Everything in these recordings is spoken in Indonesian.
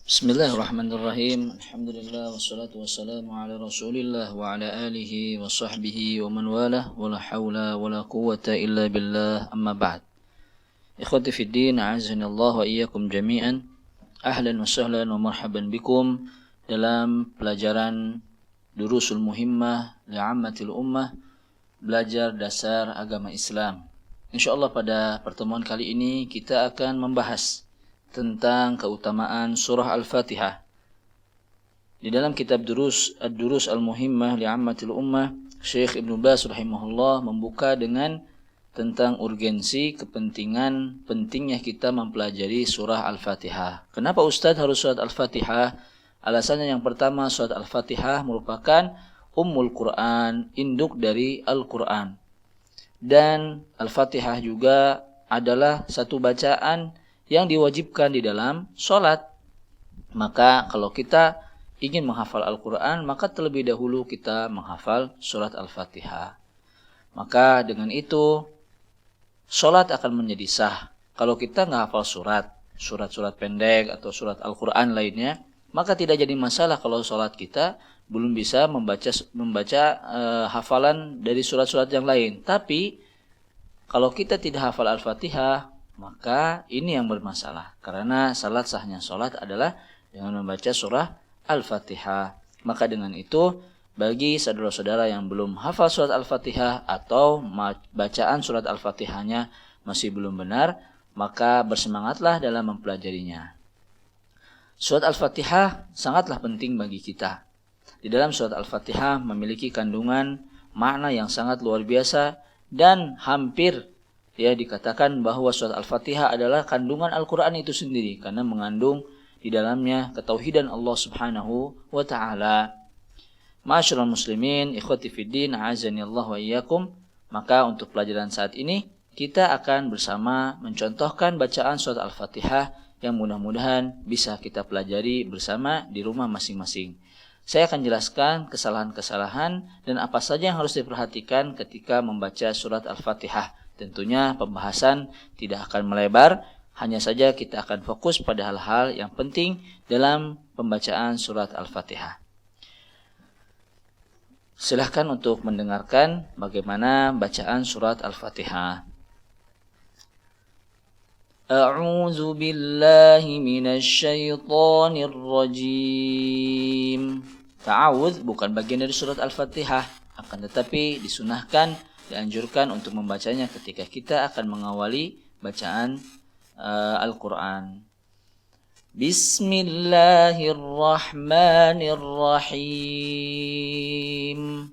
Bismillahirrahmanirrahim. Alhamdulillah wassalatu wassalamu ala Rasulillah wa ala alihi wa sahbihi wa man walah wa la haula wa la quwwata illa billah amma ba'd. Ikhwati fid din, a'azzanillah wa iyyakum jami'an. Ahlan wa sahlan wa marhaban bikum dalam pelajaran Durusul Muhimmah li'ammatil ummah, belajar dasar agama Islam. Insyaallah pada pertemuan kali ini kita akan membahas tentang keutamaan surah Al-Fatihah. Di dalam kitab Ad-Durus Al-Muhimmah li'ammatil ummah, Syekh Ibnu Baz rahimahullah membuka dengan tentang urgensi pentingnya kita mempelajari surah Al-Fatihah. Kenapa Ustadz harus surat Al-Fatihah? Alasannya yang pertama, surat Al-Fatihah merupakan Ummul Quran, induk dari Al-Quran. Dan Al-Fatihah juga adalah satu bacaan yang diwajibkan di dalam sholat. Maka kalau kita ingin menghafal Al-Quran, maka terlebih dahulu kita menghafal surat Al-Fatihah. Maka dengan itu, sholat akan menjadi sah. Kalau kita nggak hafal surat-surat pendek atau surat Al-Quran lainnya, maka tidak jadi masalah kalau sholat kita belum bisa membaca hafalan dari surat-surat yang lain. Tapi kalau kita tidak hafal Al-Fatihah, maka ini yang bermasalah. Karena syarat sahnya sholat adalah dengan membaca surah Al-Fatihah. Maka dengan itu, bagi saudara-saudara yang belum hafal surat Al-Fatihah atau bacaan surat Al-Fatihahnya masih belum benar, maka bersemangatlah dalam mempelajarinya. Surat Al-Fatihah sangatlah penting bagi kita. Di dalam surat Al-Fatihah memiliki kandungan makna yang sangat luar biasa dan hampir dikatakan bahwa surat Al-Fatihah adalah kandungan Al-Quran itu sendiri, karena mengandung di dalamnya ketauhidan Allah Subhanahu wa ta'ala. Ma'asyiral muslimin, ikhwati fiddin, a'azanillah wa iyyakum. Maka untuk pelajaran saat ini kita akan bersama mencontohkan bacaan surat Al-Fatihah yang mudah-mudahan bisa kita pelajari bersama di rumah masing-masing. Saya akan jelaskan kesalahan-kesalahan dan apa saja yang harus diperhatikan ketika membaca surat Al-Fatihah. Tentunya pembahasan tidak akan melebar, hanya saja kita akan fokus pada hal-hal yang penting dalam pembacaan surat Al-Fatihah. Silahkan untuk mendengarkan bagaimana bacaan surat Al-Fatihah. A'udzu billahi minasy syaithanir rajim. Ta'awudz bukan bagian dari surat Al-Fatihah, akan tetapi disunahkan, dianjurkan untuk membacanya ketika kita akan mengawali bacaan Al-Quran. Bismillahirrahmanirrahim.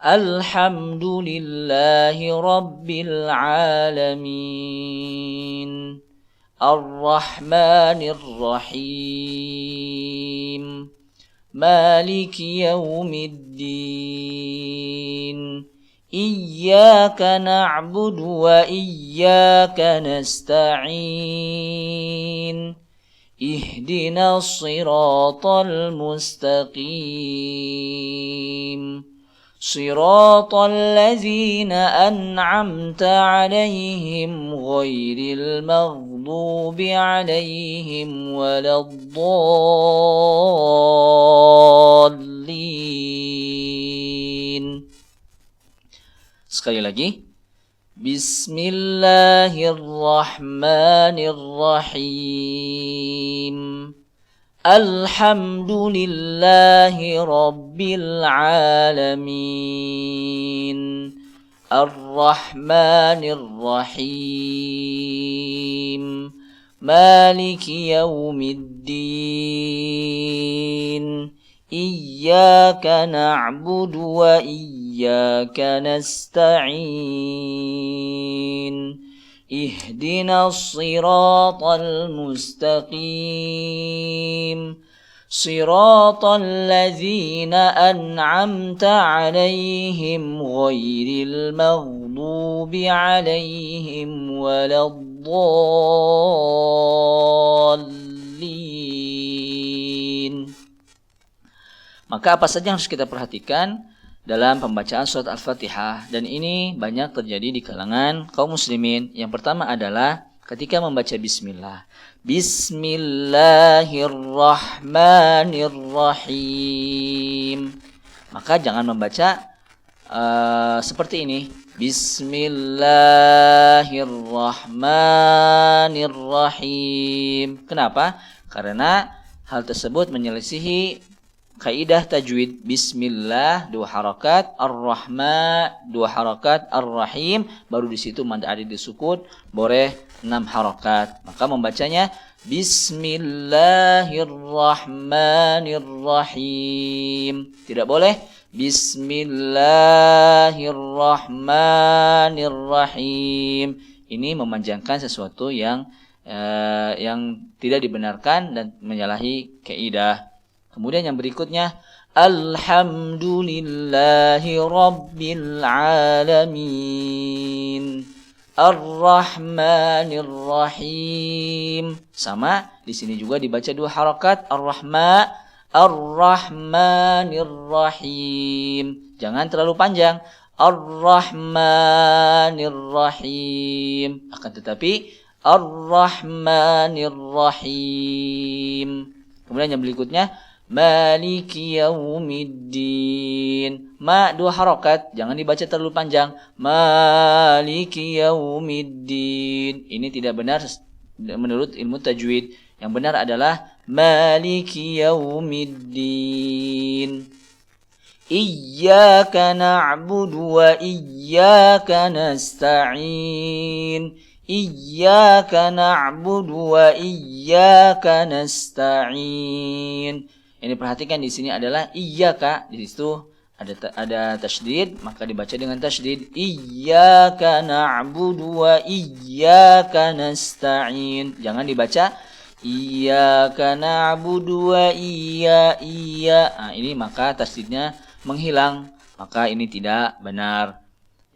Alhamdulillahi Rabbil Alamin. Ar-Rahmanir-Rahim. Maliki Yawmiddin. Iyyaka na'budu wa iyyaka nasta'in. Ihdinas siratal mustaqim. Siratal ladzina an'amta 'alaihim ghairil maghdubi 'alaihim waladdallin. Sekali lagi. Bismillahirrahmanirrahim. Alhamdulillahi Rabbil Alamin. Ar-Rahmanir-Rahim. Maliki Yawmiddin. Iyyaka na'budu wa iyyaka nasta'in. Ihdinas siratal mustaqim. Siratal ladzina an'amta 'alaihim ghairil maghdubi 'alaihim waladdallin. Maka apa saja yang harus kita perhatikan dalam pembacaan surat Al-Fatihah, dan ini banyak terjadi di kalangan kaum muslimin. Yang pertama adalah ketika membaca bismillah. Bismillahirrahmanirrahim. Maka jangan membaca seperti ini. Bismillahirrahmanirrahim. Kenapa? Karena hal tersebut menyelisihi kaidah tajwid. Bismillah 2 harakat, ar-rahma 2 harakat, ar-rahim baru di situ mad adid disukun boleh 6 harakat. Maka membacanya Bismillahirrahmanirrahim. Tidak boleh Bismillahirrahmanirrahim. Ini memanjangkan sesuatu yang tidak dibenarkan dan menyalahi kaidah. Kemudian yang berikutnya, Alhamdulillahi Rabbil Alamin, Ar-Rahmanir-Rahim. Sama, di sini juga dibaca 2 harakat, Ar-Rahma, Ar-Rahmanir-Rahim. Jangan terlalu panjang, Ar-Rahmanir-Rahim. Akan tetapi, Ar-Rahmanir-Rahim. Kemudian yang berikutnya, Maliki yaumiddin. Ma 2 harakat, jangan dibaca terlalu panjang. Maliki yaumiddin. Ini tidak benar menurut ilmu tajwid. Yang benar adalah Maliki yaumiddin. Iyyaka na'budu wa iyyaka nasta'in. Iyyaka na'budu wa iyyaka nasta'in. Ini perhatikan di sini adalah iyyaka, di situ ada tasydid, maka dibaca dengan tasydid. Iyyaka na'budu wa iyyaka nasta'in. Jangan dibaca iyyaka na'budu wa iya. Nah, ini maka tasydidnya menghilang, maka ini tidak benar.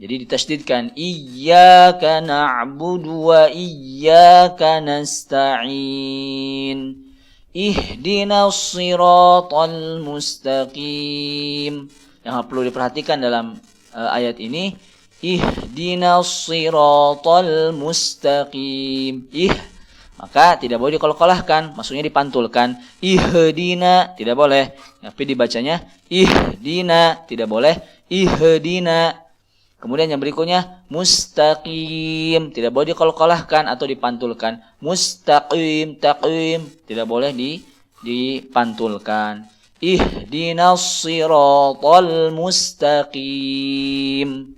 Jadi ditasydidkan iyyaka na'budu wa iyyaka nasta'in. Ihdinas siratal mustaqim. Yang perlu diperhatikan dalam ayat ini, ihdinas siratal mustaqim. Maka tidak boleh dikolkolahkan, maksudnya dipantulkan. Ihdina tidak boleh, tapi dibacanya ihdina, tidak boleh ihdina. Kemudian yang berikutnya mustaqim, tidak boleh dikolkolahkan atau dipantulkan. Mustaqim, taqim, tidak boleh dipantulkan. Ihdinas siratal mustaqim.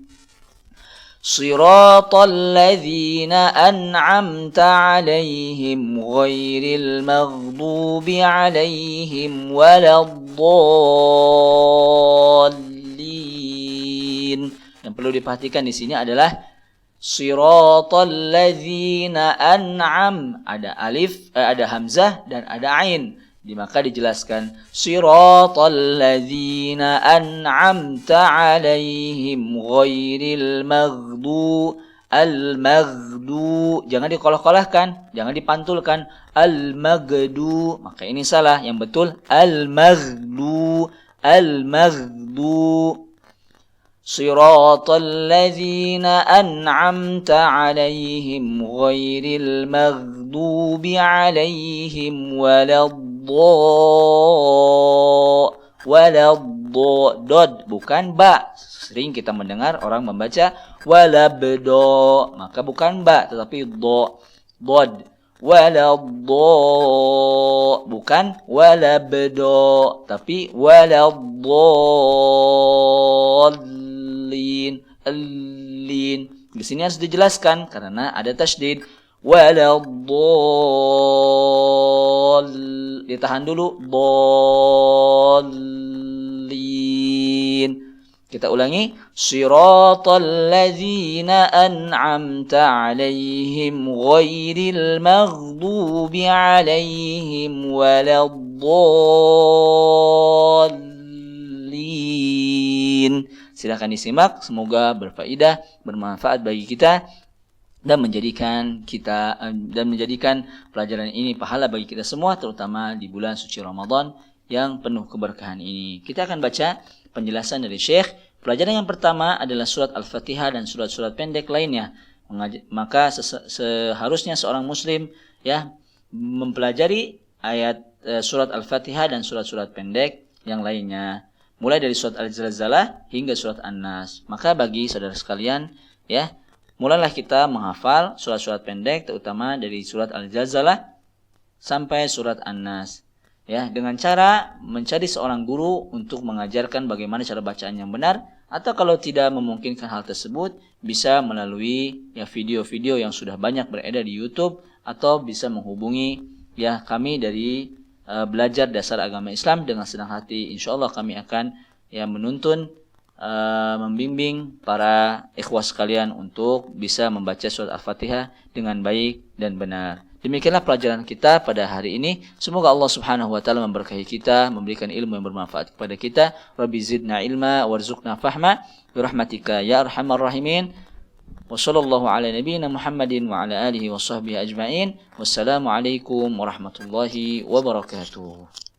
Siratal ladzina an'amta 'alaihim ghairil maghdubi 'alaihim waladdallin. Yang perlu diperhatikan di sini adalah siratal ladzina an'am, ada alif, ada hamzah dan ada ain. Maka dijelaskan siratal ladzina an'amta 'alaihim ghairil maghdu, al-maghdu. Jangan dikolok-kolahkan, jangan dipantulkan al-maghdu. Maka ini salah, yang betul al-maghdu, al-maghdu. Siratal ladzina an'amta 'alaihim ghairil maghdubi 'alaihim waladdallin. Bukan ba. Sering kita mendengar orang membaca walabdo, maka bukan ba tetapi do. Dod. Waladdallin, bukan walabdo tapi waladdallin. Lin. Di sini harus dijelaskan karena ada tasydid. Waladdallin. Ditahan dulu. Dallin. Kita ulangi. Siratal ladzina an'amta 'alaihim ghairil maghdubi 'alaihim waladdallin. Silakan disimak, semoga berfaedah, bermanfaat bagi kita dan menjadikan pelajaran ini pahala bagi kita semua, terutama di bulan suci Ramadan yang penuh keberkahan ini. Kita akan baca penjelasan dari Syekh. Pelajaran yang pertama adalah surat Al-Fatihah dan surat-surat pendek lainnya. Maka seharusnya seorang muslim ya mempelajari ayat surat Al-Fatihah dan surat-surat pendek yang lainnya, mulai dari surat Al-Zalzalah hingga surat An-Nas. Maka bagi saudara sekalian ya, mulailah kita menghafal surat-surat pendek, terutama dari surat Al-Zalzalah sampai surat An-Nas ya, dengan cara mencari seorang guru untuk mengajarkan bagaimana cara bacaan yang benar, atau kalau tidak memungkinkan hal tersebut bisa melalui ya video-video yang sudah banyak beredar di YouTube, atau bisa menghubungi ya kami dari belajar dasar agama Islam. Dengan senang hati insyaallah kami akan ya menuntun membimbing para ikhwah sekalian untuk bisa membaca surat Al-Fatihah dengan baik dan benar. Demikianlah pelajaran kita pada hari ini. Semoga Allah Subhanahu wa taala memberkahi kita, memberikan ilmu yang bermanfaat kepada kita. Rabbi zidna ilma warzuqna fahma bi rahmatika ya arhamar rahimin. Wa sallallahu ala nabiyyina Muhammadin wa ala alihi wa sahbihi ajma'in. Wassalamu alaikum warahmatullahi wabarakatuh.